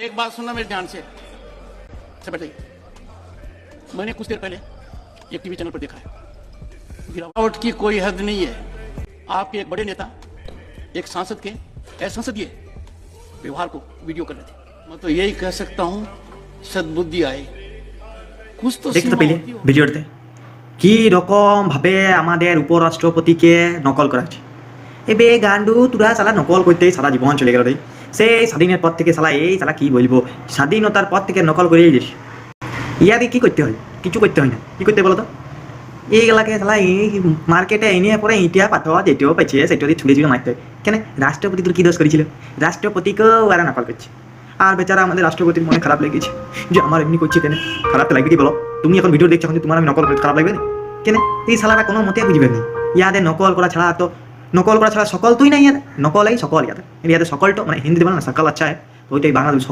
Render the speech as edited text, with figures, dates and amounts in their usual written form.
एक बात सुनना मेरे ध्यान से बताइए। मैंने कुछ देर पहले एक टीवी चैनल पर देखा है, गिरावट की कोई हद नहीं है। आपके एक बड़े नेता एक सांसद के असंसदीय व्यवहार को वीडियो कर रहे थे। मैं तो यही कह सकता हूँ सद्बुद्धि आए कुछ तो দেখতে सीमा পেলে होती हो। ভিডিওতে কি রকম ভাবে আমাদের উপরাষ্ট্রপতিকে নকল করা হচ্ছে। এবে গান্ডু তোরা সালা নকল করতেই সারা জীবন চলে গেল রে। সেই স্বাধীনের পর থেকে সালা এই সালা কি বলবো, স্বাধীনতার পর থেকে নকল করেই যাস। ইয়াদি কি করতে হয়? কিছু করতে হয় না। কি করতে বলো তো? এইগুলাকে সালা এই মার্কেটে এনে পরে ইটিয়া পাথর যেটিও পাইছে সেটিও দিয়ে ছুড়ে ছুড়ে মারতে হয়। কেন রাষ্ট্রপতি তোর কি দোষ করেছিল? রাষ্ট্রপতিকেও ওরা নকল করছে। আর বেচারা আমাদের রাষ্ট্রপতির মনে খারাপ লেগেছে যে আমার এমনি করছে কেন। খারাপ তো লাগবে কি বলো? তুমি এখন ভিডিও দেখছো, এখন তোমার আমি নকল করে খারাপ লাগবে না? কেন এই সালারা কোনো মতে বুঝবে না। ইয়াদের নকল করা ছাড়া তো নকল করা ছাড়া সকল তুই নাই, ইয়াদের নকল এই সকল, ইয়াদের সকলটা মানে হিন্দি বলে না সকল আচ্ছা হয়, তো ওইটাই বাংলা